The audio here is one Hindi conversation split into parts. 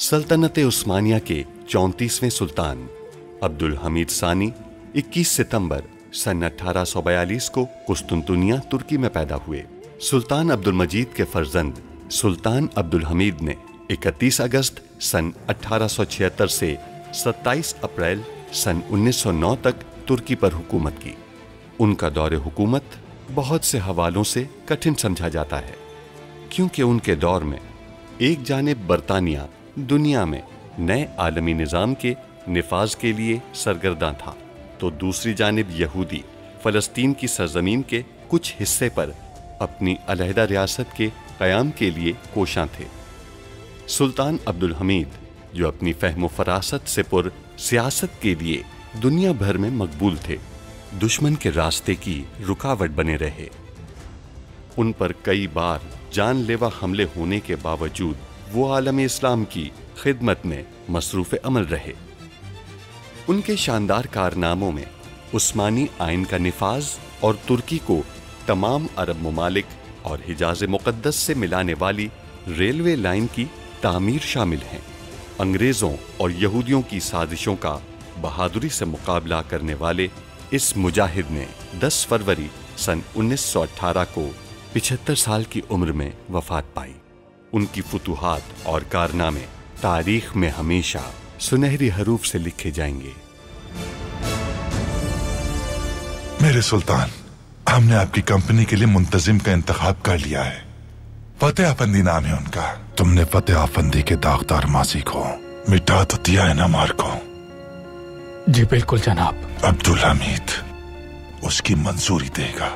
सल्तनत उस्मानिया के 34वें सुल्तान अब्दुल हमीद सानी 21 सितंबर सन 1842 को कुस्तुनतुनिया तुर्की में पैदा हुए। सुल्तान अब्दुल मजीद के फर्जंद सुल्तान अब्दुल हमीद ने 31 अगस्त सन 1876 से 27 अप्रैल सन 1909 तक तुर्की पर हुकूमत की। उनका दौरे हुकूमत बहुत से हवालों से कठिन समझा जाता है, क्योंकि उनके दौर में एक जानिब बरतानिया दुनिया में नए आलमी निज़ाम के निफाज के लिए सरगर्दा था, तो दूसरी जानिब यहूदी फ़लस्तीन की सरजमीन के कुछ हिस्से पर अपनी अलहदा रियासत के क़याम के लिए कोशां थे। सुल्तान अब्दुल हमीद, जो अपनी फ़हम फ़रासत से पुर सियासत के लिए दुनिया भर में मकबूल थे, दुश्मन के रास्ते की रुकावट बने रहे। उन पर कई बार जानलेवा हमले होने के बावजूद वो आलम इस्लाम की खिदमत में मसरूफ़ अमल रहे। उनके शानदार कारनामों में उस्मानी आइन का निफाज और तुर्की को तमाम अरब ममालिक और हिजाज मुक़द्दस से मिलाने वाली रेलवे लाइन की तामीर शामिल हैं। अंग्रेज़ों और यहूदियों की साजिशों का बहादुरी से मुकाबला करने वाले इस मुजाहिद ने 10 फरवरी सन 1918 को 75 साल की उम्र में वफात पाई। उनकी फुतूहात और कारनामे तारीख में हमेशा सुनहरी हरूफ से लिखे जाएंगे। मेरे सुल्तान, हमने आपकी कंपनी के लिए मुंतजिम का इंतखाब कर लिया है। फतेह अफंदी नाम है उनका। तुमने फतेह अफंदी के दागदार माजी को मिटा तो दिया है ना मार को? जी बिल्कुल जनाब। अब्दुल हमीद उसकी मंजूरी देगा।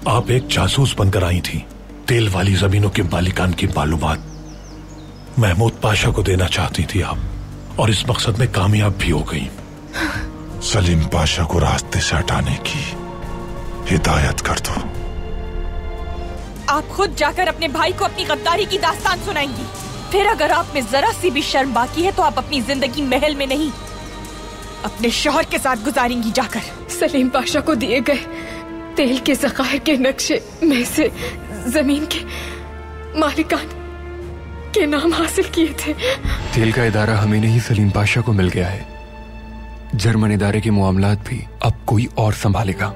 आप एक जासूस बनकर आई थी। तेल वाली जमीनों के मालिकान की मालूमात महमूद पाशा को देना चाहती थी आप, और इस मकसद में कामयाब भी हो गई। सलीम पाशा को रास्ते से हटाने की हिदायत कर दो। आप खुद जाकर अपने भाई को अपनी गद्दारी की दास्तान सुनाएंगी। फिर अगर आप में जरा सी भी शर्म बाकी है तो आप अपनी जिंदगी महल में नहीं, अपने शौहर के साथ गुजारेंगी जाकर। सलीम पाशा को दिए गए तेल के ज़खायर के नक्शे में से जमीन के मालिकान के नाम हासिल किए थे। तेल का इदारा हमें नहीं, सलीम पाशा को मिल गया है। जर्मन इदारे के मामलात भी अब कोई और संभालेगा।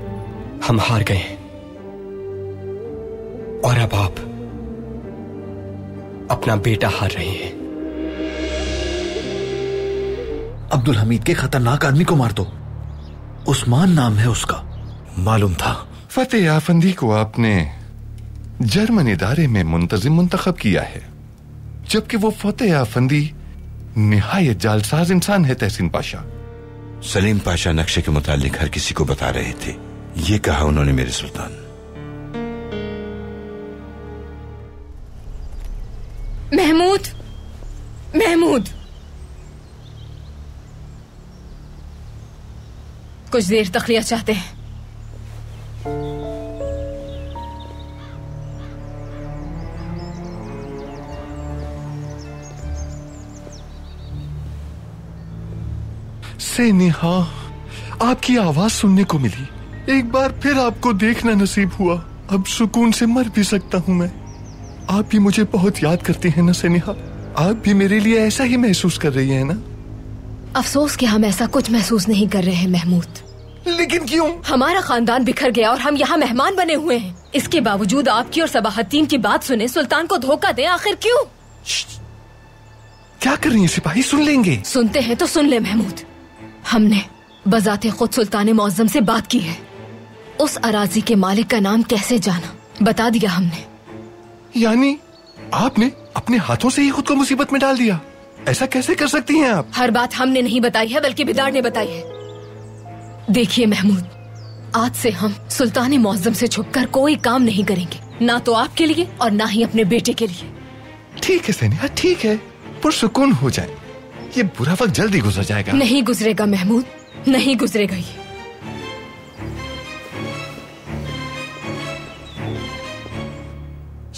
हम हार गए हैं और अब आप अपना बेटा हार रहे हैं। अब्दुल हमीद के खतरनाक आदमी को मार दो। उस्मान नाम है उसका। मालूम था। फतेह अफंदी को आपने जर्मन इदारे में मुंतजिम मुंतखब किया है, जबकि वो फतेह अफंदी निहायत जालसाज इंसान है। तहसीन पाशा, सलीम पाशा नक्शे के मुतालिक हर किसी को बता रहे थे। ये कहा उन्होंने मेरे सुल्तान। महमूद, महमूद, कुछ देर तखलिया चाहते हैं। सेनेहा, आपकी आवाज सुनने को मिली। एक बार फिर आपको देखना नसीब हुआ। अब सुकून से मर भी सकता हूँ मैं। आप भी मुझे बहुत याद करती हैं ना सेनेहा? आप भी मेरे लिए ऐसा ही महसूस कर रही हैं ना? अफसोस कि हम ऐसा कुछ महसूस नहीं कर रहे हैं महमूद। लेकिन क्यों? हमारा खानदान बिखर गया और हम यहाँ मेहमान बने हुए हैं। इसके बावजूद आपकी और सबाहद्दीन की बात सुने सुल्तान को धोखा दें, आखिर क्यों? क्या कर रही हैं सिपाही? सुन लेंगे। सुनते हैं तो सुन ले महमूद। हमने बजाते खुद सुल्तान मुअज्जम से बात की है। उस अराजी के मालिक का नाम कैसे जाना बता दिया हमने। यानी आपने अपने हाथों से ही खुद को मुसीबत में डाल दिया? ऐसा कैसे कर सकती हैं आप? हर बात हमने नहीं बताई है, बल्कि बिदार ने बताई है। देखिए महमूद, आज से हम सुल्तान मुअज्जम से छुपकर कोई काम नहीं करेंगे, ना तो आपके लिए और ना ही अपने बेटे के लिए। ठीक है सेनिया, ठीक है, पुरसुकून हो जाए। ये बुरा वक्त जल्दी गुजर जाएगा। नहीं गुजरेगा महमूद, नहीं गुजरेगा ये।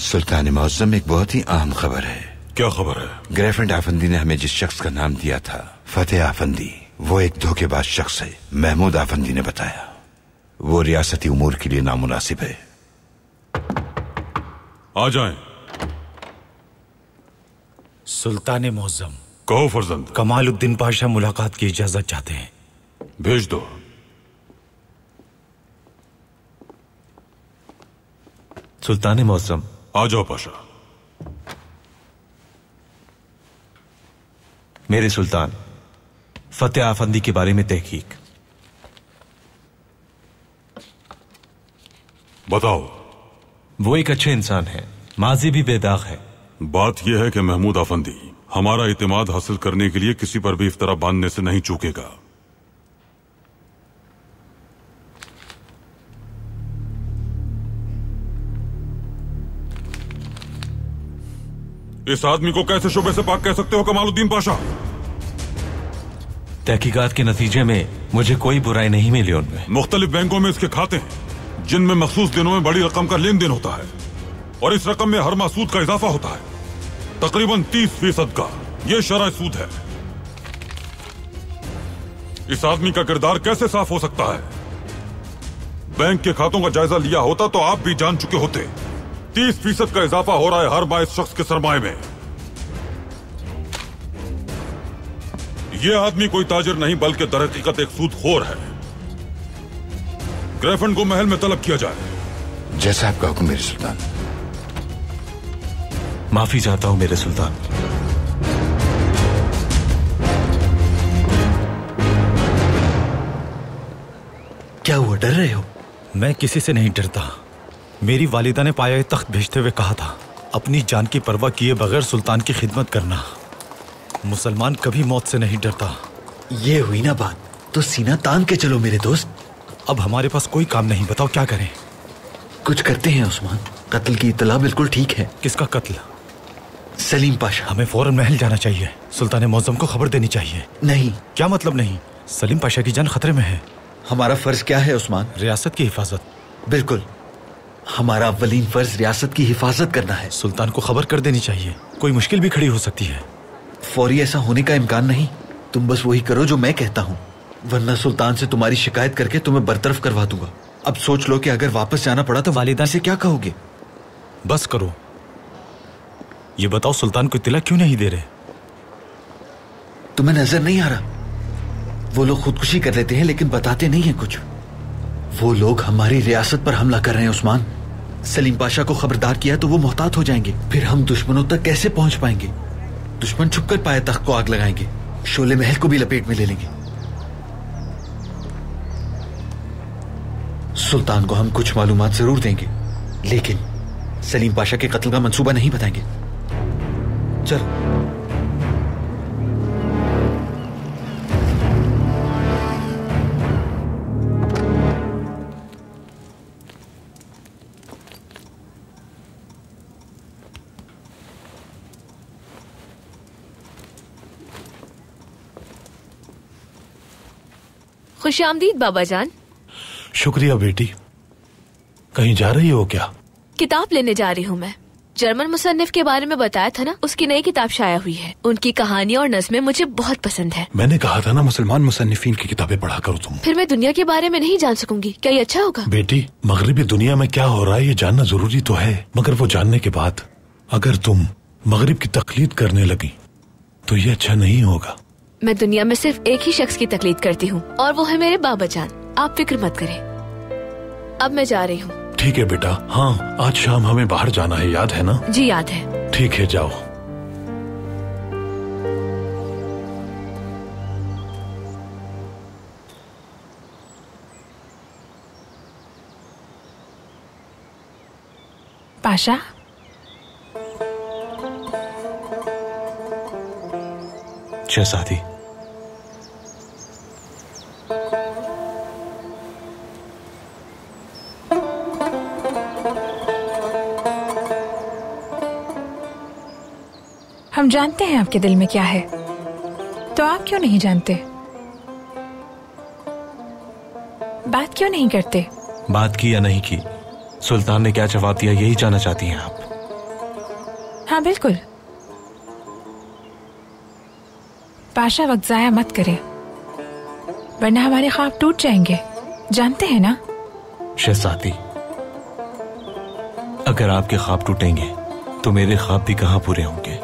सुल्तान मुअज्जम, एक बहुत ही अहम खबर है। क्या खबर है? ग्रेफेंड आफंदी ने हमें जिस शख्स का नाम दिया था, फतेह आफंदी, वो एक धोखेबाज शख्स है। महमूद आफंदी ने बताया वो रियासती उमूर के लिए नामुनासिब है। आ जाएं। सुल्तान मुअज्जम। कहो फर्जंद। कमालुद्दीन पाशा मुलाकात की इजाजत चाहते हैं। भेज दो। सुल्तान मुअज्जम। आ जाओ पाशा। मेरे सुल्तान, फतेह आफंदी के बारे में तहकीक। बताओ। वो एक अच्छे इंसान है, माजी भी बेदाग है। बात यह है कि महमूद आफंदी हमारा इत्मीनान हासिल करने के लिए किसी पर भी इफ्तरा बांधने से नहीं चूकेगा। इस आदमी को कैसे शुबे से पाक कह सकते हो कमालुद्दीन पाशा? तहकीकात के नतीजे में मुझे कोई बुराई नहीं मिली उनमें। मुख्तलिफ बैंकों में इसके खाते हैं जिनमें मखसूस दिनों में बड़ी रकम का लेन देन होता है और इस रकम में हर माह सूद का इजाफा होता है, तकरीबन 30% का। यह शरअ सूद है। इस आदमी का किरदार कैसे साफ हो सकता है? बैंक के खातों का जायजा लिया होता तो आप भी जान चुके होते 30% का इजाफा हो रहा है हर माह इस शख्स के सरमाए में। यह आदमी कोई ताजिर नहीं बल्कि दरहकीकत एक सूदखोर है। ग्रेफन को महल में तलब किया जाए। जैसा आपका हुक्म मेरे सुल्तान। माफी चाहता हूं मेरे सुल्तान। क्या हुआ, डर रहे हो? मैं किसी से नहीं डरता। मेरी वालिदा ने पाया तख्त भेजते हुए कहा था, अपनी जान की परवाह किए बगैर सुल्तान की खिदमत करना। मुसलमान कभी मौत से नहीं डरता। ये हुई ना बात, तो सीना तान के चलो मेरे दोस्त। अब हमारे पास कोई काम नहीं, बताओ क्या करें? कुछ करते हैं उस्मान। कत्ल की इत्तला बिल्कुल ठीक है। किसका कत्ल? सलीम पाशा। हमें फौरन महल जाना चाहिए। सुल्तान मुअज्जम को खबर देनी चाहिए। नहीं। क्या मतलब नहीं? सलीम पाशा की जान खतरे में है। हमारा फर्ज क्या है उस्मान? रियासत की हिफाजत। बिल्कुल, हमारा अव्वलीन फर्ज रियासत की हिफाजत करना है। सुल्तान को खबर कर देनी चाहिए, कोई मुश्किल भी खड़ी हो सकती है। फौरी ऐसा होने का इम्कान नहीं। तुम बस वही करो जो मैं कहता हूँ, वरना सुल्तान से तुम्हारी शिकायत करके तुम्हें बरतरफ करवा दूंगा। अब सोच लो कि अगर वापस जाना पड़ा तो वालिदा से क्या कहोगे? बस करो, ये बताओ सुल्तान को इत्तला क्यों नहीं दे रहे? तुम्हें नजर नहीं आ रहा? वो लोग खुदकुशी कर लेते हैं लेकिन बताते नहीं है कुछ। वो लोग हमारी रियासत पर हमला कर रहे हैं उस्मान। सलीम पाशा को खबरदार किया तो वो मोहतात हो जाएंगे। फिर हम दुश्मनों तक कैसे पहुंच पाएंगे? दुश्मन छुपकर पाए तख्त को आग लगाएंगे, शोले महल को भी लपेट में ले लेंगे। सुल्तान को हम कुछ मालूमात जरूर देंगे, लेकिन सलीम पाशा के कत्ल का मंसूबा नहीं बताएंगे। चलो। खुशामदीद बाबा जान। शुक्रिया बेटी। कहीं जा रही हो क्या? किताब लेने जा रही हूँ मैं। जर्मन मुसन्निफ के बारे में बताया था ना, उसकी नई किताब शाया हुई है। उनकी कहानियाँ और नज़्में मुझे बहुत पसंद है। मैंने कहा था ना मुसलमान मुसन्निफीन की किताबें पढ़ा करो तुम। फिर मैं दुनिया के बारे में नहीं जान सकूंगी, क्या ये अच्छा होगा? बेटी, मगरिबी दुनिया में क्या हो रहा है ये जानना जरूरी तो है, मगर वो जानने के बाद अगर तुम मगरिब की तकलीद करने लगी तो ये अच्छा नहीं होगा। मैं दुनिया में सिर्फ एक ही शख्स की तकलीद करती हूँ और वो है मेरे बाबा जान। आप फिक्र मत करें। अब मैं जा रही हूँ। ठीक है बेटा। हाँ, आज शाम हमें बाहर जाना है, याद है ना? जी याद है। ठीक है, जाओ। पाशा, शहजादी, हम जानते हैं आपके दिल में क्या है, तो आप क्यों नहीं जानते? बात क्यों नहीं करते? बात की या नहीं की, सुल्तान ने क्या जवाब दिया यही जानना चाहती हैं आप? हाँ बिल्कुल। पाशा, वक्त जाया मत करें, वरना हमारे ख्वाब टूट जाएंगे, जानते हैं ना? शहजादी, अगर आपके ख्वाब टूटेंगे तो मेरे ख्वाब भी कहाँ पूरे होंगे?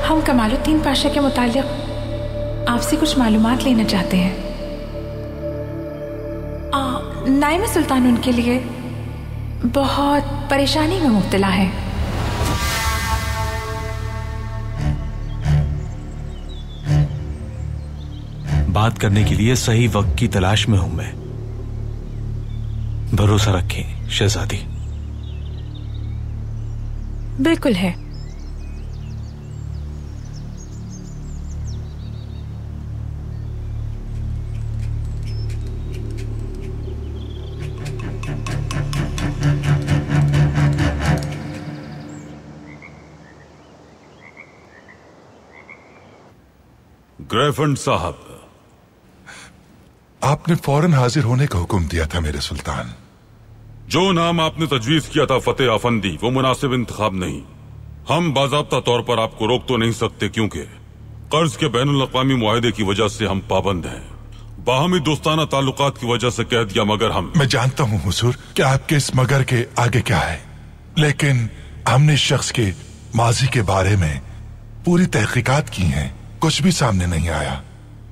हम कमालुद्दीन पाशा के मुताल्लिक आपसे कुछ मालूमात लेना चाहते हैं। नाइमा सुल्तान उनके लिए बहुत परेशानी में मुब्तला है। बात करने के लिए सही वक्त की तलाश में हूं मैं। भरोसा रखें शहजादी। बिल्कुल है। ग्रेफन साहब, आपने फौरन हाजिर होने का हुक्म दिया था मेरे सुल्तान। जो नाम आपने तजवीज किया था फतेह अफंदी, वो मुनासिब इंतखाब नहीं। हम बाज़ाब्ता तौर पर आपको रोक तो नहीं सकते क्योंकि कर्ज के बैनुल अक़वामी मुआहदे की वजह से हम पाबंद हैं। बाहमी दोस्ताना ताल्लुकात की वजह से कह दिया, मगर हम। मैं जानता हूँ हुजूर कि आपके इस मगर के आगे क्या है, लेकिन हमने इस शख्स के माजी के बारे में पूरी तहकीकात की हैं, कुछ भी सामने नहीं आया।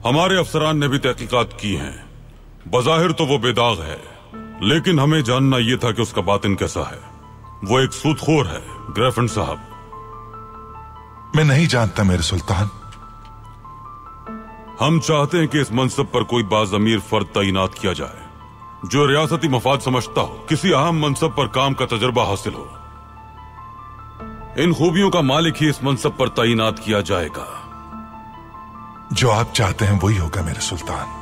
हमारे अफसरान ने भी तहकीकात की हैं। बज़ाहिर तो वो बेदाग है, लेकिन हमें जानना यह था कि उसका बातिन कैसा है। वो एक सूदखोर है ग्रेफन साहब। मैं नहीं जानता मेरे सुल्तान। हम चाहते हैं कि इस मनसब पर कोई बाज़मीर फर्द तैनात किया जाए, जो रियासती मफाद समझता हो, किसी अहम मनसब पर काम का तजुर्बा हासिल हो। इन खूबियों का मालिक ही इस मनसब पर तैनात किया जाएगा। जो आप चाहते हैं वही होगा मेरे सुल्तान।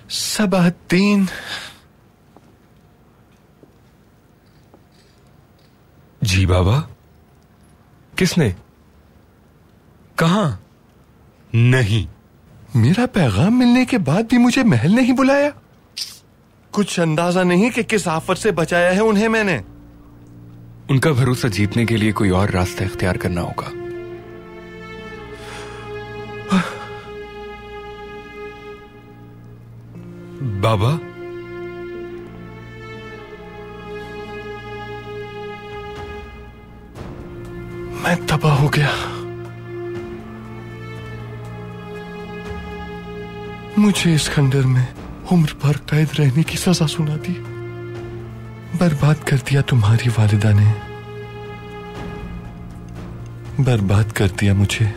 सबाहद्दीन, जी बाबा। किसने? कहां? नहीं, मेरा पैगाम मिलने के बाद भी मुझे महल नहीं बुलाया। कुछ अंदाजा नहीं कि किस आफत से बचाया है उन्हें मैंने। उनका भरोसा जीतने के लिए कोई और रास्ता इख्तियार करना होगा। बाबा, मैं तबाह हो गया। मुझे इस खंडर में उम्र भर कैद रहने की सजा सुना दी। बर्बाद कर दिया तुम्हारी वालिदा ने, बर्बाद कर दिया मुझे।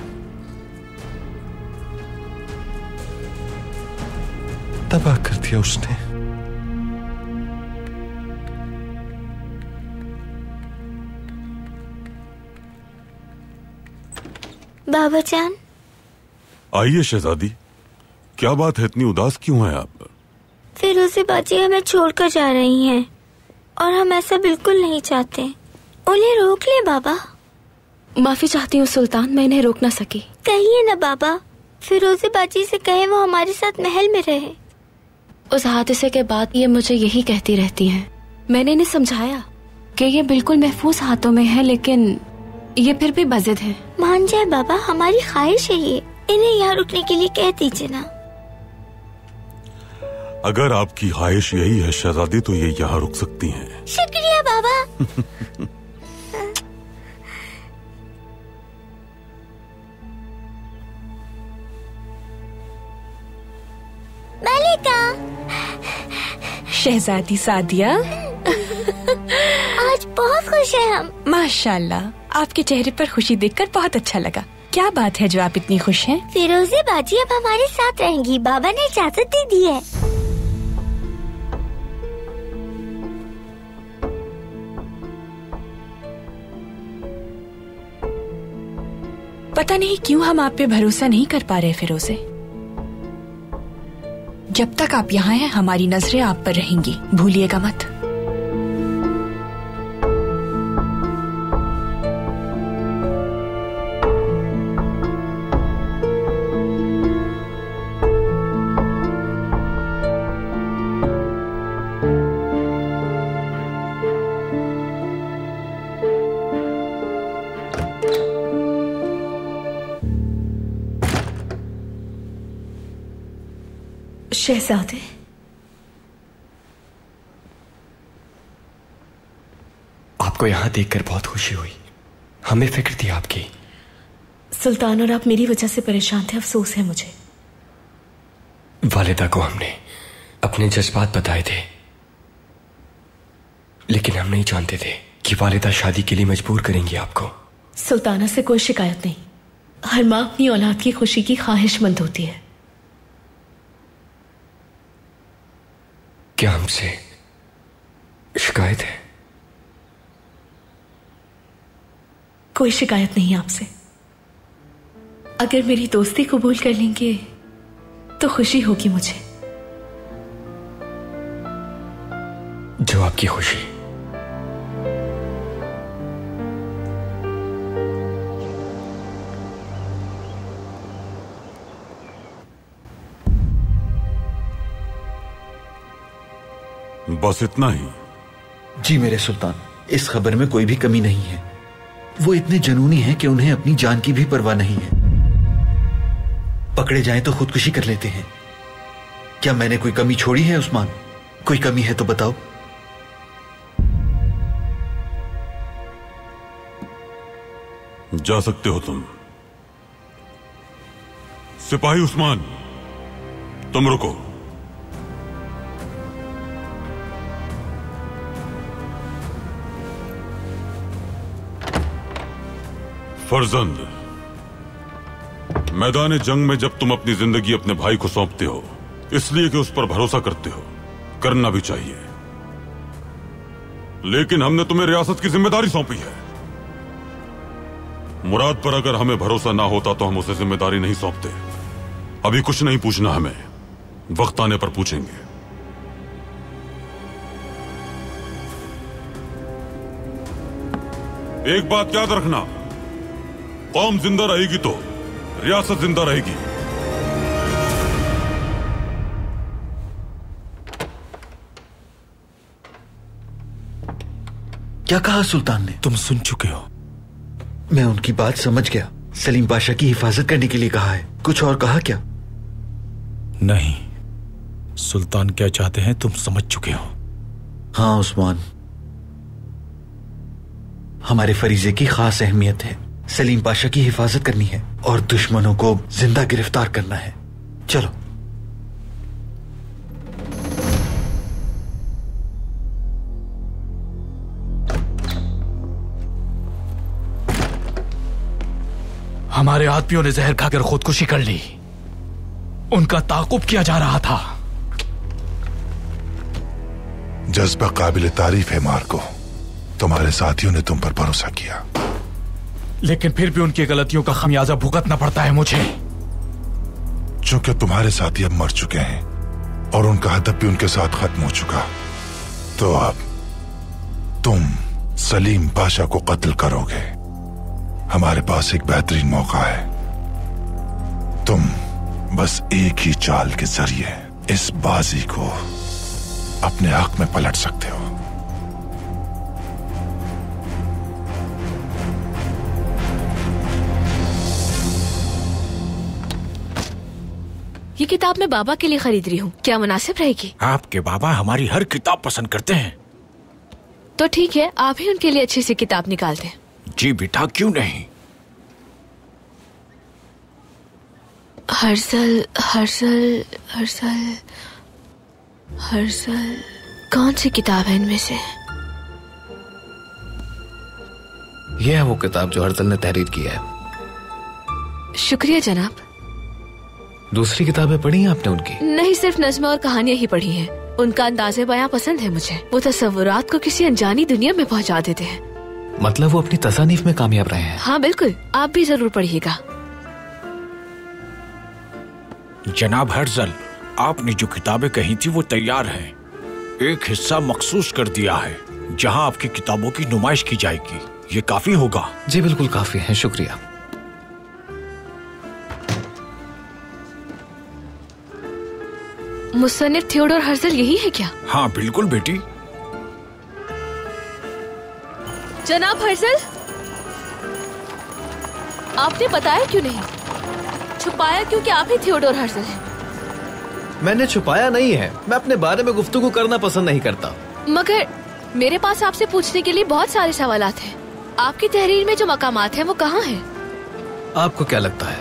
तबाह कर दिया उसने। बाबा जान। आइए शहजादी, क्या बात है, इतनी उदास क्यों हैं आप? फिरोज़े बाजी हमें छोड़कर जा रही हैं और हम ऐसा बिल्कुल नहीं चाहते। उन्हें रोक ले बाबा। माफी चाहती हूँ सुल्तान, मैं इन्हें रोक ना सकी। कहिए ना बाबा, फिरोज़े बाजी से कहे वो हमारे साथ महल में रहे। उस हादसे के बाद ये मुझे यही कहती रहती हैं। मैंने इन्हें समझाया कि ये बिल्कुल महफूज हाथों में है, लेकिन ये फिर भी बज़िद है। मान जाए बाबा, हमारी ख्वाहिश है ये। इन्हें यहाँ रुकने के लिए कह दीजिए ना। अगर आपकी ख्वाहिश यही है शहजादी तो ये यहाँ रुक सकती हैं। शुक्रिया बाबा। मलिका। शहजादी सादिया। आज बहुत खुश हैं हम। माशाल्लाह, आपके चेहरे पर खुशी देखकर बहुत अच्छा लगा। क्या बात है जो आप इतनी खुश हैं? फिरोज़े बाजी अब हमारे साथ रहेंगी, बाबा ने इजाजत दे दी है। पता नहीं क्यों हम आप पे भरोसा नहीं कर पा रहे फिरोज़े। जब तक आप यहाँ हैं हमारी नजरें आप पर रहेंगी, भूलिएगा मत। शहजादे, आपको यहाँ देखकर बहुत खुशी हुई। हमें फिक्र थी आपकी। सुल्तान और आप मेरी वजह से परेशान थे, अफसोस है मुझे। वालिदा को हमने अपने जज्बात बताए थे, लेकिन हम नहीं जानते थे कि वालिदा शादी के लिए मजबूर करेंगी आपको। सुल्ताना से कोई शिकायत नहीं। हर माँ अपनी औलाद की खुशी की ख्वाहिशमंद होती है। क्या हमसे शिकायत है? कोई शिकायत नहीं आपसे। अगर मेरी दोस्ती कबूल कर लेंगे तो खुशी होगी मुझे। जो आपकी खुशी। बस इतना ही? जी मेरे सुल्तान, इस खबर में कोई भी कमी नहीं है। वो इतने जुनूनी हैं कि उन्हें अपनी जान की भी परवाह नहीं है। पकड़े जाएं तो खुदकुशी कर लेते हैं। क्या मैंने कोई कमी छोड़ी है उस्मान? कोई कमी है तो बताओ। जा सकते हो तुम। सिपाही उस्मान, तुम रुको। फर्जंद, मैदान जंग में जब तुम अपनी जिंदगी अपने भाई को सौंपते हो इसलिए कि उस पर भरोसा करते हो, करना भी चाहिए। लेकिन हमने तुम्हें रियासत की जिम्मेदारी सौंपी है। मुराद पर अगर हमें भरोसा ना होता तो हम उसे जिम्मेदारी नहीं सौंपते। अभी कुछ नहीं पूछना हमें, वक्त आने पर पूछेंगे। एक बात याद रखना, कौम जिंदा रहेगी तो रियासत जिंदा रहेगी। क्या कहा सुल्तान ने? तुम सुन चुके हो। मैं उनकी बात समझ गया। सलीम पाशा की हिफाजत करने के लिए कहा है। कुछ और कहा क्या? नहीं, सुल्तान क्या चाहते हैं तुम समझ चुके हो। हाँ उस्मान, हमारे फरीजे की खास अहमियत है। सलीम पाशा की हिफाजत करनी है और दुश्मनों को जिंदा गिरफ्तार करना है। चलो। हमारे आदमियों ने जहर खाकर खुदकुशी कर ली। उनका ताकुब किया जा रहा था। जज्बा काबिल तारीफ है मार्को। तुम्हारे साथियों ने तुम पर भरोसा किया, लेकिन फिर भी उनकी गलतियों का खमियाजा भुगतना पड़ता है मुझे। चूंकि तुम्हारे साथी अब मर चुके हैं और उनका हदफ भी उनके साथ खत्म हो चुका, तो अब तुम सलीम पाशा को कत्ल करोगे। हमारे पास एक बेहतरीन मौका है। तुम बस एक ही चाल के जरिए इस बाजी को अपने हक में पलट सकते हो। ये किताब मैं बाबा के लिए खरीद रही हूँ, क्या मुनासिब रहेगी? आपके बाबा हमारी हर किताब पसंद करते हैं। तो ठीक है, आप ही उनके लिए अच्छी सी किताब निकाल दें। जी बेटा, क्यों नहीं। हर्षल हर्षल हर्षल हर्षल, कौन सी किताब है इनमें से? यह है वो किताब जो हर्षल ने तहरीर की है। शुक्रिया जनाब। दूसरी किताबें पढ़ी हैं आपने उनकी? नहीं, सिर्फ नज़्में और कहानियां ही पढ़ी हैं। उनका अंदाज़े बयां पसंद है मुझे। वो तस्वुरात को किसी अनजानी दुनिया में पहुंचा देते हैं। मतलब वो अपनी तसानीफ में कामयाब रहे हैं? हाँ बिल्कुल, आप भी जरूर पढ़िएगा। जनाब हर्षल, आपने जो किताबें कही थी वो तैयार हैं। एक हिस्सा मखसूस कर दिया है जहां आपकी किताबों की नुमाइश की जाएगी। ये काफी होगा? जी बिल्कुल काफी है, शुक्रिया। मुसन्निफ थियोडोर हर्षल यही है क्या? हाँ बिल्कुल बेटी। जनाब हर्षल, आपने बताया क्यों नहीं? छुपाया क्यों कि आप ही थियोडोर हर्षल हैं? मैंने छुपाया नहीं है, मैं अपने बारे में गुफ्तगू करना पसंद नहीं करता। मगर मेरे पास आपसे पूछने के लिए बहुत सारे सवालात हैं। आपकी तहरीर में जो मकामात हैं वो कहाँ हैं? आपको क्या लगता है?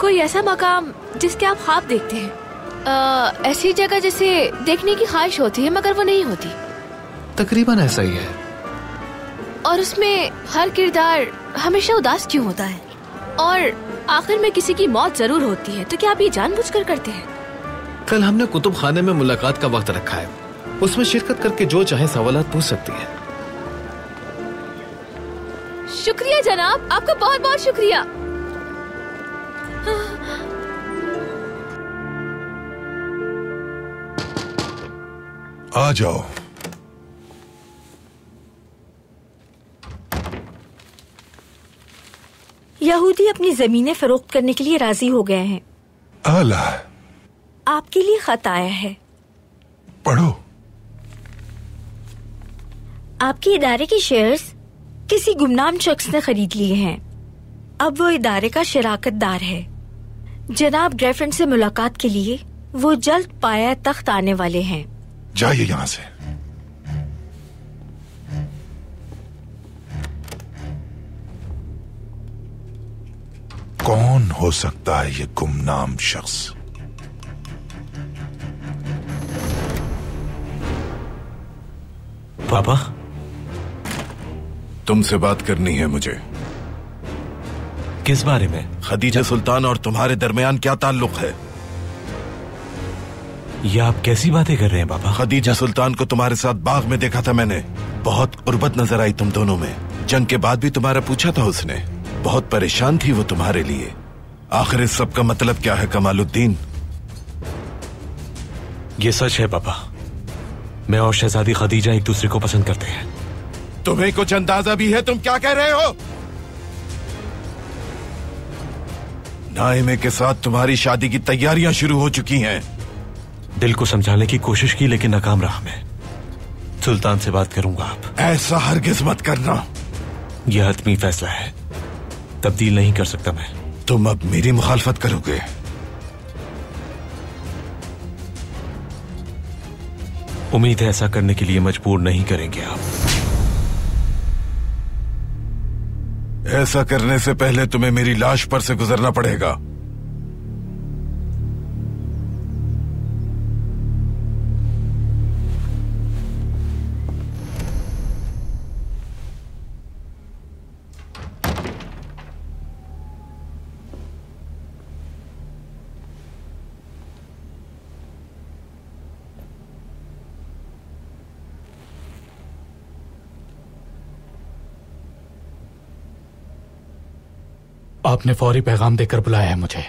कोई ऐसा मकाम जिसके आप ख्वाब देखते हैं, ऐसी जगह जिसे देखने की ख्वाहिश होती है मगर वो नहीं होती। तकरीबन ऐसा ही है। और उसमें हर किरदार हमेशा उदास क्यों होता है? और आखिर में किसी की मौत जरूर होती है, तो क्या आप ये जानबूझकर करते हैं? कल हमने कुतुब खाने में मुलाकात का वक्त रखा है, उसमें शिरकत करके जो चाहे सवालात पूछ सकती है। शुक्रिया जनाब, आपका बहुत बहुत शुक्रिया। आ जाओ। यहूदी अपनी जमीनें फरोख्त करने के लिए राजी हो गए हैं। आला, आपके लिए खत आया है, पढ़ो। आपके इदारे के शेयर्स किसी गुमनाम शख्स ने खरीद लिए हैं। अब वो इदारे का शराकतदार है। जनाब ग्रेफिन से मुलाकात के लिए वो जल्द पाया तख्त आने वाले हैं। जाइए यहाँ से। कौन हो सकता है ये गुमनाम शख्स? पापा, तुमसे बात करनी है मुझे। किस बारे में? खदीजा सुल्तान और तुम्हारे दरमियान क्या ताल्लुक है? ये आप कैसी बातें कर रहे हैं पापा? खदीजा सुल्तान को तुम्हारे साथ बाग में देखा था मैंने। बहुत उर्बत नजर आई तुम दोनों में। जंग के बाद भी तुम्हारा पूछा था उसने। बहुत परेशान थी वो तुम्हारे लिए। आखिर इस सब का मतलब क्या है कमालुद्दीन? ये सच है पापा, मैं और शहजादी खदीजा एक दूसरे को पसंद करते हैं। तुम्हें कुछ अंदाजा भी है तुम क्या कह रहे हो? नाइमे के साथ तुम्हारी शादी की तैयारियां शुरू हो चुकी हैं। दिल को समझाने की कोशिश की लेकिन नाकाम रहा मैं। सुल्तान से बात करूंगा। आप ऐसा हरगिज मत करना। यह हतमी फैसला है, तब्दील नहीं कर सकता मैं। तुम अब मेरी मुखालफत करोगे? उम्मीद है ऐसा करने के लिए मजबूर नहीं करेंगे आप। ऐसा करने से पहले तुम्हें मेरी लाश पर से गुजरना पड़ेगा। आपने फौरी पैगाम देकर बुलाया है मुझे।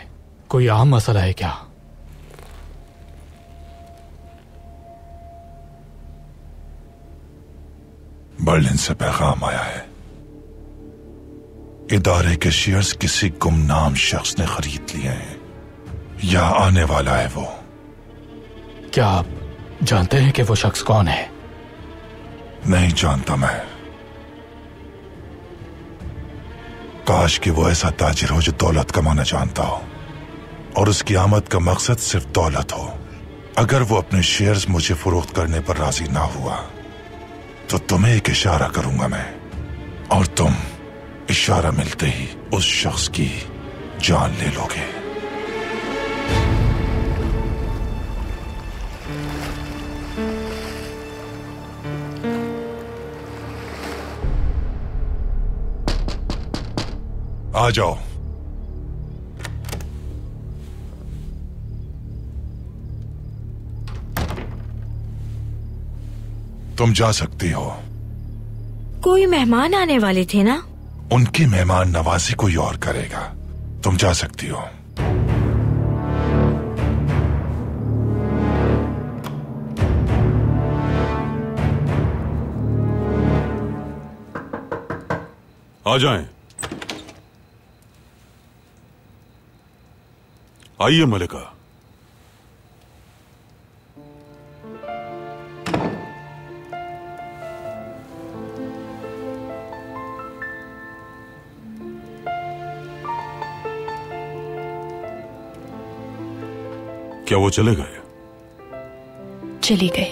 कोई अहम मसला है क्या? बर्लिन से पैगाम आया है। इदारे के शेयर्स किसी गुमनाम शख्स ने खरीद लिए हैं या आने वाला है वो। क्या आप जानते हैं कि वो शख्स कौन है? नहीं जानता मैं। काश कि वो ऐसा ताजिर हो जो दौलत कमाना जानता हो। और उसकी आमद का मकसद सिर्फ दौलत हो। अगर वो अपने शेयर्स मुझे फरोख्त करने पर राजी ना हुआ तो तुम्हें एक इशारा करूंगा मैं, और तुम इशारा मिलते ही उस शख्स की जान ले लोगे। आ जाओ। तुम जा सकती हो। कोई मेहमान आने वाले थे ना? उनकी मेहमान नवाजी कोई और करेगा। तुम जा सकती हो। आ जाएं। आइए मलिका। क्या वो चले गए? चली गए।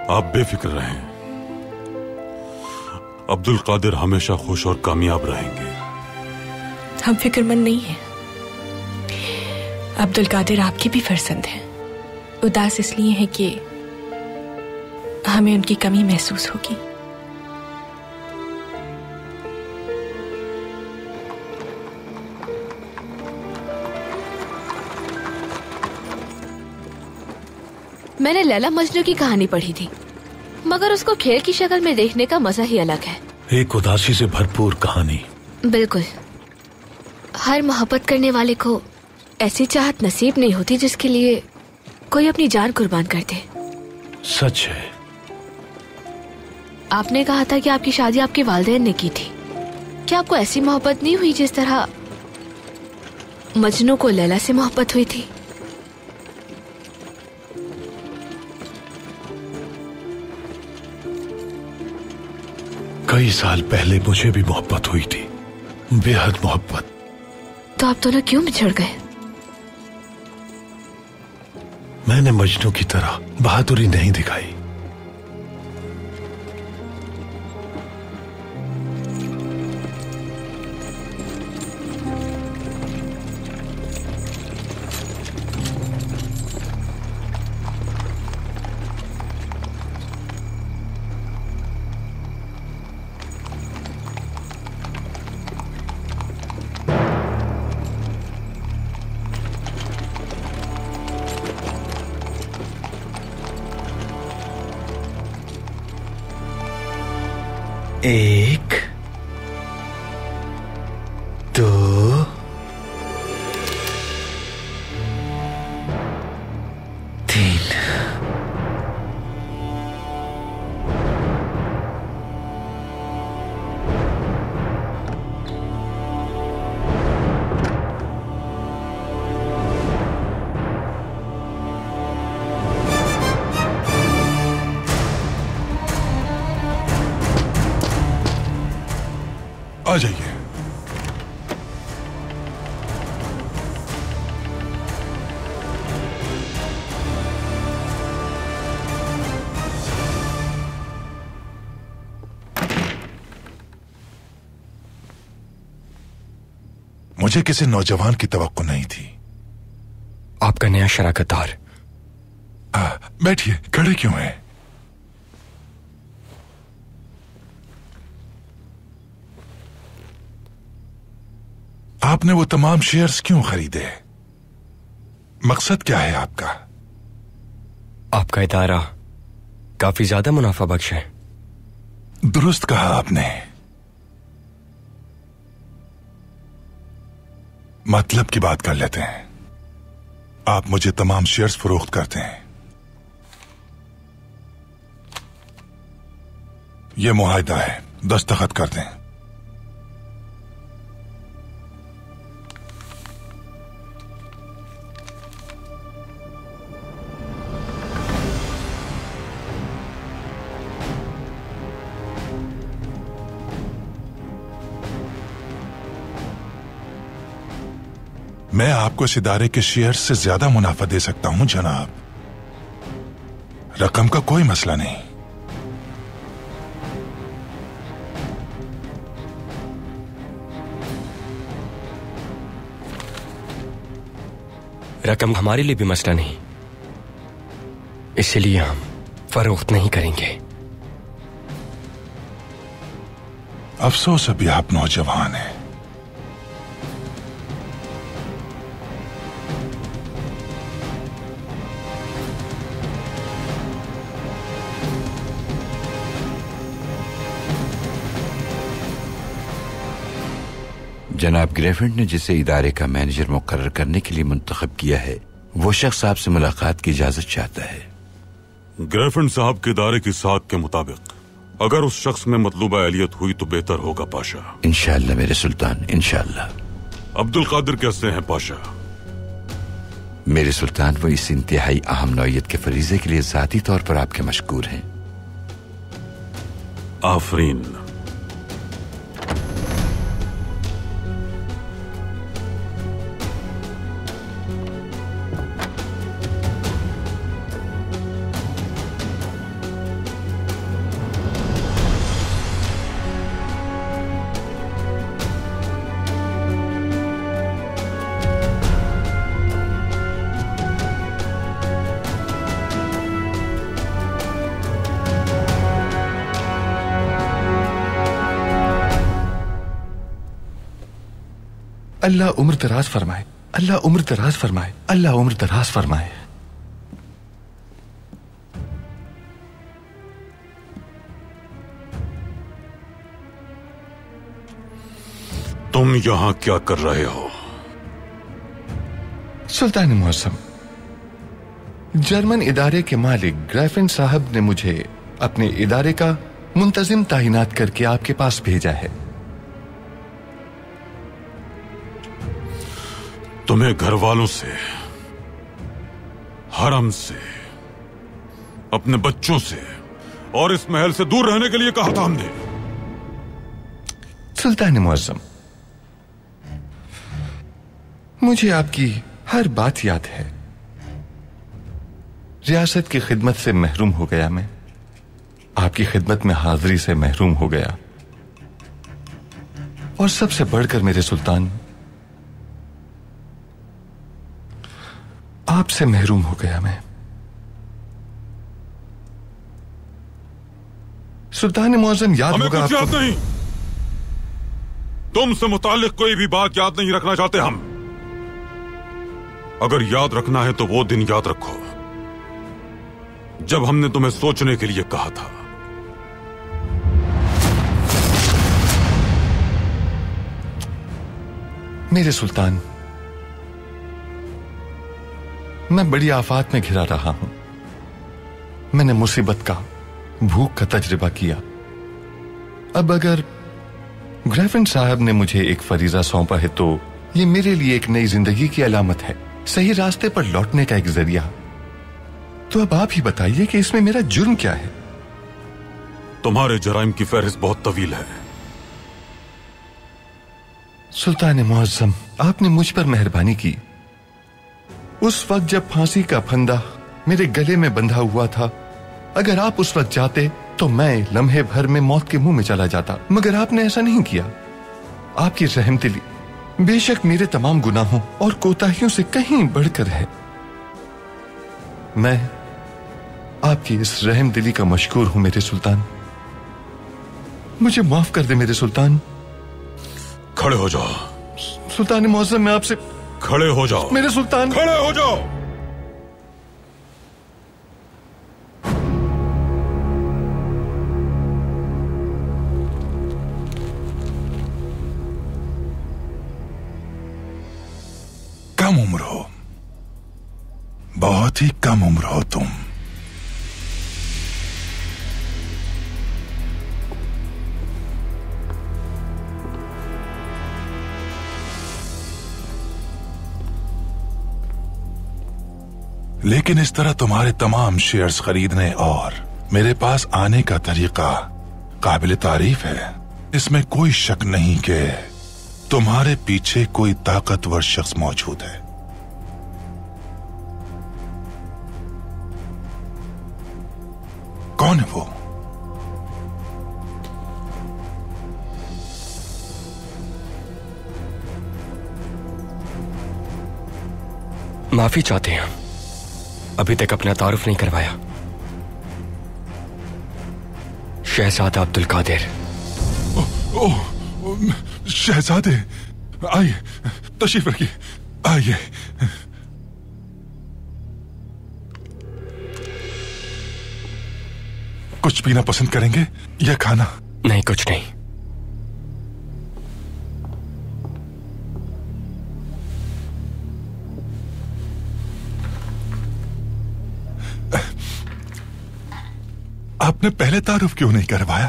आप बेफिक्र रहें। अब्दुल कादिर हमेशा खुश और कामयाब रहेंगे। हम फिक्रमंद नहीं हैं। अब्दुल कादिर आपकी भी फर्जंद हैं। उदास इसलिए है कि हमें उनकी कमी महसूस होगी। मैंने लैला मजनू की कहानी पढ़ी थी, मगर उसको खेल की शक्ल में देखने का मजा ही अलग है। एक उदासी से भरपूर कहानी। बिल्कुल। हर मोहब्बत करने वाले को ऐसी चाहत नसीब नहीं होती जिसके लिए कोई अपनी जान कुर्बान कर दे। सच है। आपने कहा था कि आपकी शादी आपके वालिदैन ने की थी। क्या आपको ऐसी मोहब्बत नहीं हुई जिस तरह मजनू को लैला से मोहब्बत हुई थी? कई साल पहले मुझे भी मोहब्बत हुई थी, बेहद मोहब्बत। तो आप दोनों क्यों बिछड़ गए? मैंने मजनू की तरह बहादुरी नहीं दिखाई। एक, दो, तीन। आ जाइए। मुझे किसी नौजवान की तवक्को नहीं थी। आपका नया शराकतदार। बैठिए, खड़े क्यों हैं? आपने वो तमाम शेयर्स क्यों खरीदे? मकसद क्या है आपका? आपका इदारा काफी ज्यादा मुनाफा बख्श है। दुरुस्त कहा आपने। मतलब की बात कर लेते हैं। आप मुझे तमाम शेयर्स फरोख्त करते हैं। यह मुआहिदा है, दस्तखत कर दें। मैं आपको इस इदारे के शेयर से ज्यादा मुनाफा दे सकता हूं जनाब। रकम का कोई मसला नहीं। रकम हमारे लिए भी मसला नहीं, इसलिए हम फरोख्त नहीं करेंगे। अफसोस अभी आप नौजवान हैं। जनाब ग्रेफिन ने जिसे इदारे का मैनेजर मुकर्रर करने के लिए मुंतखब किया है, वो शख्स आपसे मुलाकात की इजाजत चाहता है। ग्रेफिन साहब के इदारे की साख के मुताबिक अगर उस शख्स में मतलूबा अहलियत हुई तो बेहतर होगा पाशा। इंशाअल्लाह मेरे सुल्तान, इंशाअल्लाह। अब्दुल कादिर कैसे हैं पाशा? मेरे सुल्तान, वो इस इंतहाई अहम नौयत के फरीजे के लिए जाती तौर पर आपके मशकूर हैं। आफरीन। अल्लाह उम्र दराज फरमाए, अल्लाह उम्र दराज फरमाए, अल्लाह उम्र दराज फरमाए। तुम यहां क्या कर रहे हो? सुल्तान मुअज़्ज़म, जर्मन इदारे के मालिक ग्रेफिन साहब ने मुझे अपने इदारे का मुंतजिम तैनात करके आपके पास भेजा है। तुम्हें घर वालों से, हरम से, अपने बच्चों से और इस महल से दूर रहने के लिए कहा था हमने। सुल्तान मुअज़्ज़म, मुझे आपकी हर बात याद है। रियासत की खिदमत से महरूम हो गया मैं, आपकी खिदमत में हाजिरी से महरूम हो गया, और सबसे बढ़कर मेरे सुल्तान, आपसे महरूम हो गया मैं। सुल्तान मुअज़्ज़म, याद हमें होगा कुछ याद नहीं। तुमसे मुताल्लिक कोई भी बात याद नहीं रखना चाहते हम। अगर याद रखना है तो वो दिन याद रखो जब हमने तुम्हें सोचने के लिए कहा था। मेरे सुल्तान, मैं बड़ी आफात में घिरा रहा हूं। मैंने मुसीबत का, भूख का तजर्बा किया। अब अगर ग्रेफिन साहब ने मुझे एक फरीजा सौंपा है तो ये मेरे लिए एक नई जिंदगी की अलामत है, सही रास्ते पर लौटने का एक जरिया। तो अब आप ही बताइए कि इसमें मेरा जुर्म क्या है? तुम्हारे जराइम की फहरिस्त बहुत तवील है। सुल्तान मुअज़्ज़म, आपने मुझ पर मेहरबानी की। उस वक्त जब फांसी का फंदा मेरे गले में बंधा हुआ था, अगर आप उस वक्त जाते तो मैं लम्हे भर में मौत के मुंह में चला जाता, मगर आपने ऐसा नहीं किया। आपकी रहमदिली बेशक मेरे तमाम गुनाहों और कोताहियों से कहीं बढ़कर है। मैं आपकी इस रहमदिली का मशकूर हूं मेरे सुल्तान। मुझे माफ कर दे मेरे सुल्तान। खड़े हो जाओ। सुल्तान मुअज़्ज़म, मैं आपसे खड़े हो जाओ मेरे सुल्तान। खड़े हो जाओ। कम उम्र हो, बहुत ही कम उम्र हो तुम। लेकिन इस तरह तुम्हारे तमाम शेयर्स खरीदने और मेरे पास आने का तरीका काबिल तारीफ है। इसमें कोई शक नहीं कि तुम्हारे पीछे कोई ताकतवर शख्स मौजूद है। कौन है वो? माफी चाहते हैं, अभी तक अपना तारुफ नहीं करवाया। शहजादा अब्दुल कादिर। शहजादे, आइए, तशरीफ रखिए, आइए। कुछ पीना पसंद करेंगे या खाना? नहीं, कुछ नहीं। आपने पहले तारुफ क्यों नहीं करवाया?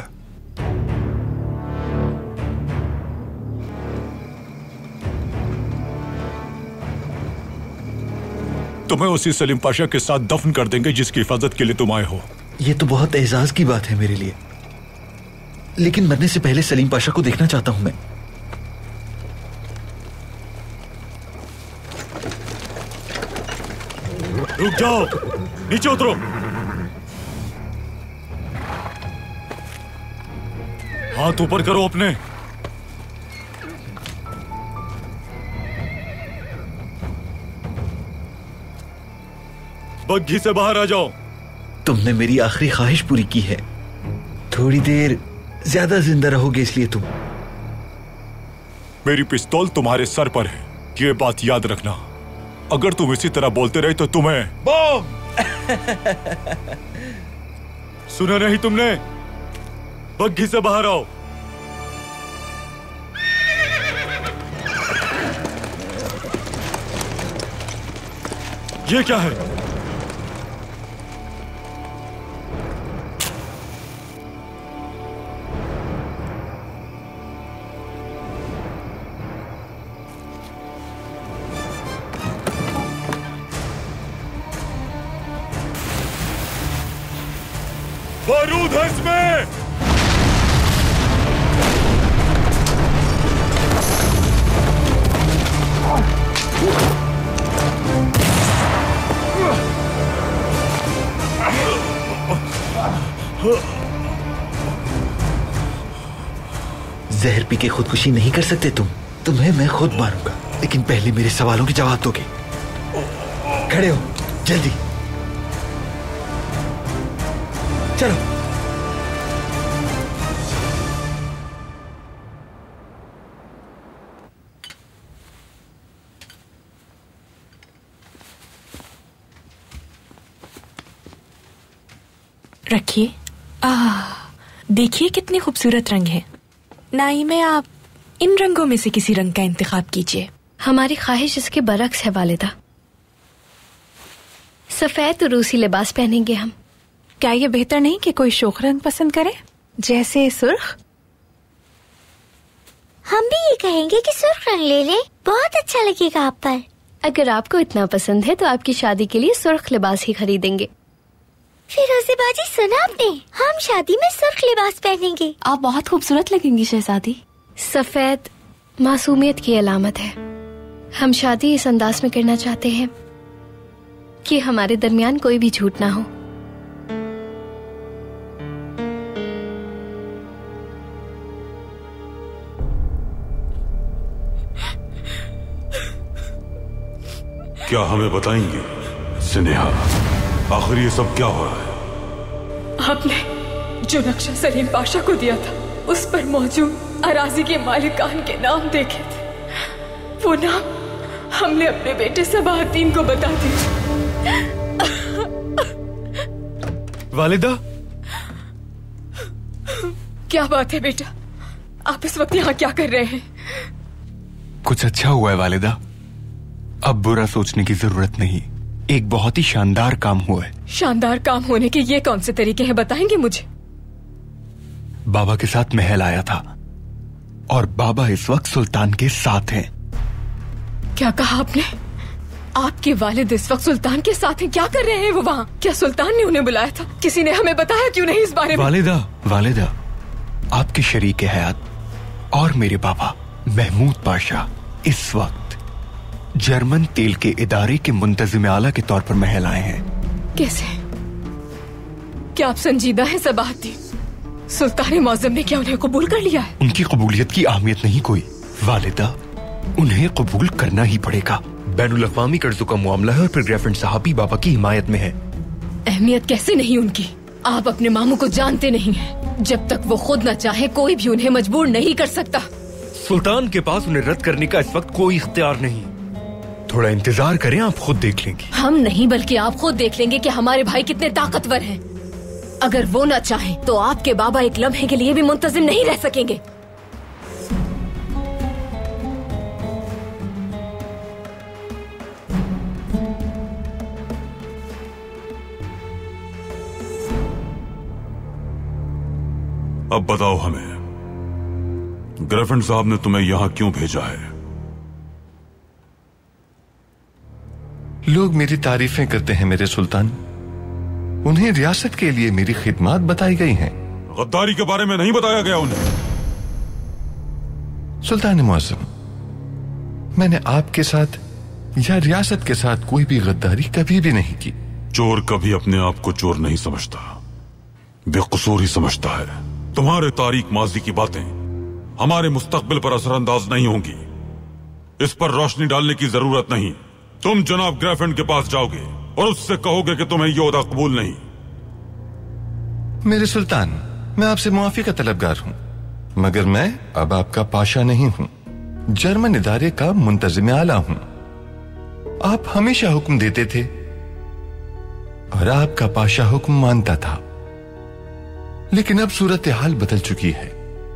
तुम्हें उसी सलीम पाशा के साथ दफन कर देंगे जिसकी हिफाजत के लिए तुम आए हो। ये तो बहुत एजाज की बात है मेरे लिए, लेकिन मरने से पहले सलीम पाशा को देखना चाहता हूं मैं। रुक जाओ, नीचे उतरो। हाथ ऊपर करो अपने। बग्घी से बाहर आ जाओ। तुमने मेरी आखिरी ख्वाहिश पूरी की है। थोड़ी देर ज्यादा जिंदा रहोगे इसलिए तुम। मेरी पिस्तौल तुम्हारे सर पर है, ये बात याद रखना। अगर तुम इसी तरह बोलते रहे तो तुम्हें बम। सुना नहीं तुमने? बग्घी से बाहर आओ। ये क्या है? बारूद है इसमें। जहर पी के खुदकुशी नहीं कर सकते तुम। तुम्हें मैं खुद मारूंगा, लेकिन पहले मेरे सवालों के जवाब दोगे। खड़े हो, जल्दी चलो। रखिए। देखिए कितने खूबसूरत रंग हैं। नाइमे, आप इन रंगों में से किसी रंग का इंतखाब कीजिए। हमारी ख्वाहिश इसके बरक्स है वालिदा। सफेद रूसी लिबास पहनेंगे हम। क्या ये बेहतर नहीं कि कोई शोख रंग पसंद करे, जैसे सुर्ख? हम भी ये कहेंगे कि सुर्ख रंग ले ले, बहुत अच्छा लगेगा आप पर। अगर आपको इतना पसंद है तो आपकी शादी के लिए सुर्ख लिबास ही खरीदेंगे। फिरोज़े बाजी, सुना आपने? हम शादी में सुर्ख लिबास पहनेंगे। आप बहुत खूबसूरत लगेंगी शहजादी। सफेद मासूमियत की अलामत है। हम शादी इस अंदाज में करना चाहते हैं कि हमारे दरमियान कोई भी झूठ ना हो। क्या हमें बताएंगे स्नेहा, आखिर ये सब क्या हो रहा है? आपने जो नक्शा सलीम पाशा को दिया था, उस पर मौजूद अराजी के मालिकान के नाम देखे थे। वो नाम हमने अपने बेटे सबाहुद्दीन को बता दिया। वालिदा, क्या बात है बेटा, आप इस वक्त यहाँ क्या कर रहे हैं? कुछ अच्छा हुआ है वालिदा, अब बुरा सोचने की जरूरत नहीं। एक बहुत ही शानदार काम हुआ है। शानदार काम होने के ये कौन से तरीके हैं, बताएंगे मुझे? बाबा के साथ महल आया था और बाबा इस वक्त सुल्तान के साथ हैं। क्या कहा आपने? आपके वालिद इस वक्त सुल्तान के साथ हैं? क्या कर रहे हैं वो वहाँ? क्या सुल्तान ने उन्हें बुलाया था? किसी ने हमें बताया क्यों नहीं इस बारे में? वालिदा, वालिदा, आपके शरीक हयात और मेरे बाबा महमूद पाशा इस वक्त जर्मन तेल के इदारे के मुंतजिम आला के तौर पर महल आए हैं। कैसे? क्या आप संजीदा हैं सबाहती? सुल्तान मौज़म ने क्या उन्हें कबूल कर लिया है? उनकी कबूलियत की अहमियत नहीं कोई वालिदा, उन्हें कबूल करना ही पड़ेगा। बैनुल अक़वामी कर्जों का मामला है और फिर ग्रेफिन साहबी बाबा की हिमायत में है। अहमियत कैसे नहीं उनकी? आप अपने मामू को जानते नहीं हैं। जब तक वो खुद न चाहे कोई भी उन्हें मजबूर नहीं कर सकता। सुल्तान के पास उन्हें रद्द करने का इस वक्त कोई इख्तियार नहीं। थोड़ा इंतजार करें, आप खुद देख लेंगे। हम नहीं बल्कि आप खुद देख लेंगे कि हमारे भाई कितने ताकतवर हैं। अगर वो न चाहे तो आपके बाबा एक लम्हे के लिए भी मुंतजिम नहीं रह सकेंगे। अब बताओ हमें, ग्रेफिन साहब ने तुम्हें यहां क्यों भेजा है? लोग मेरी तारीफें करते हैं मेरे सुल्तान। उन्हें रियासत के लिए मेरी खिदमत बताई गई हैं। गद्दारी के बारे में नहीं बताया गया उन्हें। सुल्तान मुअज़्ज़म, मैंने आपके साथ या रियासत के साथ कोई भी गद्दारी कभी भी नहीं की। चोर कभी अपने आप को चोर नहीं समझता, बेकसूर ही समझता है। तुम्हारे तारीख माजी की बातें हमारे मुस्तकबिल पर असरअंदाज नहीं होंगी। इस पर रोशनी डालने की जरूरत नहीं। तुम जनाब ग्रेफिन के पास जाओगे और उससे कहोगे कि तुम्हें ये ओहदा कबूल नहीं। मेरे सुल्तान, मैं आपसे मुआफी का तलबगार हूं, मगर मैं अब आपका पाशा नहीं हूं, जर्मन इदारे का मुंतजिम आला हूं। आप हमेशा हुक्म देते थे और आपका पाशा हुक्म मानता था, लेकिन अब सूरत हाल बदल चुकी है।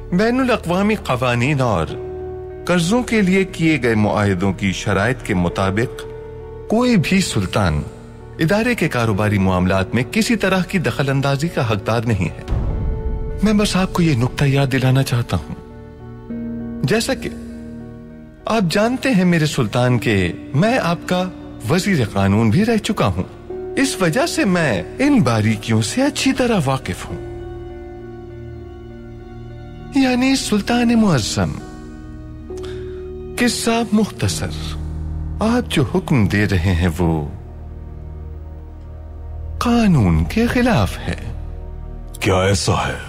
बैनुल अक़वामी क़वानीन और कर्जों के लिए किए गए मुआहिदों की शराइत के मुताबिक कोई भी सुल्तान इदारे के कारोबारी मामलात में किसी तरह की दखल अंदाजी का हकदार नहीं है। मैं बस आपको यह नुक्ता याद दिलाना चाहता हूं। जैसा कि आप जानते हैं मेरे सुल्तान के मैं आपका वजीर कानून भी रह चुका हूं, इस वजह से मैं इन बारीकियों से अच्छी तरह वाकिफ हूं। यानी सुल्तान मुअज़्ज़म, किस्सा मुख्तसर, आप जो हुक्म दे रहे हैं वो कानून के खिलाफ है। क्या ऐसा है?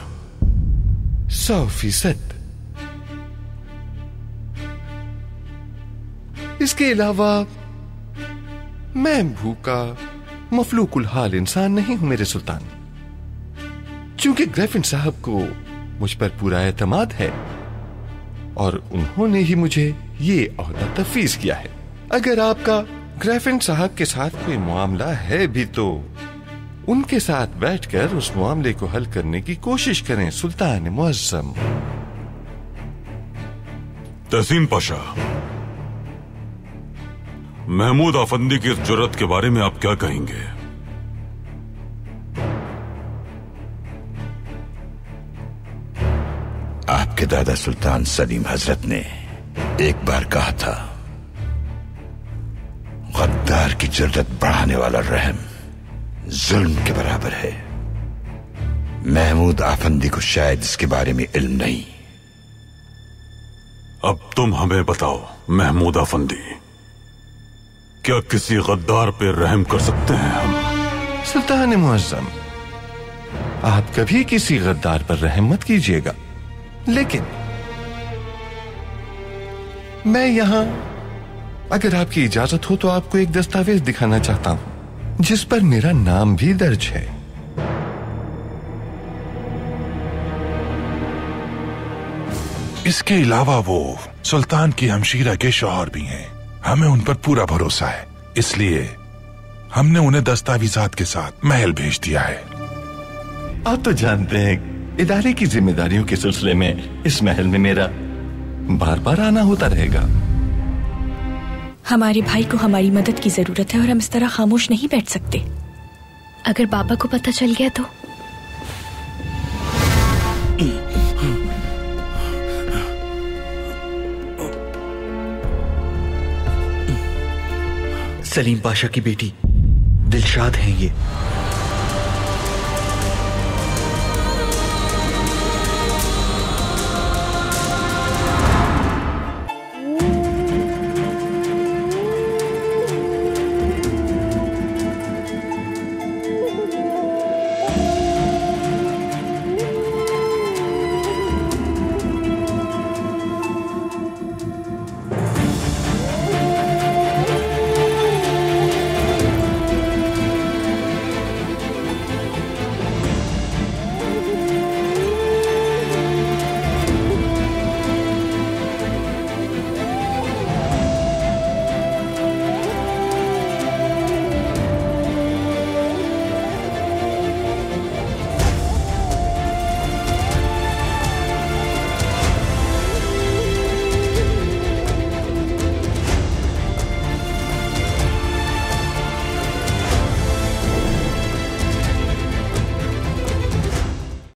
100%। इसके अलावा मैं भूखा मफलूकुल हाल इंसान नहीं हूं मेरे सुल्तान, क्योंकि ग्रेफिन साहब को मुझ पर पूरा एतमाद है और उन्होंने ही मुझे ये ओहदा तफवीज किया है। अगर आपका ग्रेफिन साहब के साथ कोई मामला है भी तो उनके साथ बैठकर उस मामले को हल करने की कोशिश करें सुल्तान मुअज़्ज़म। तहसीन पाशा, महमूद आफंदी की इस जुर्रत के बारे में आप क्या कहेंगे? आपके दादा सुल्तान सलीम हजरत ने एक बार कहा था, गद्दार की जुर्रत बढ़ाने वाला रहम जुल्म के बराबर है। महमूद आफंदी को शायद इसके बारे में इल्म नहीं। अब तुम हमें बताओ महमूद आफंदी, क्या किसी गद्दार पे रहम कर सकते हैं हम? सुल्तान मुअज़्ज़म, आप कभी किसी गद्दार पर रहम मत कीजिएगा, लेकिन मैं यहां अगर आपकी इजाजत हो तो आपको एक दस्तावेज दिखाना चाहता हूं जिस पर मेरा नाम भी दर्ज है। इसके अलावा वो सुल्तान की हमशीरा के शौहर भी हैं। हमें उन पर पूरा भरोसा है, इसलिए हमने उन्हें दस्तावेजात के साथ महल भेज दिया है। आप तो जानते हैं इदारे की जिम्मेदारियों के सिलसिले में इस महल में मेरा बार बार आना होता रहेगा। हमारे भाई को हमारी मदद की जरूरत है और हम इस तरह खामोश नहीं बैठ सकते। अगर बाबा को पता चल गया तो? सलीम पाशा की बेटी दिलशाद हैं ये।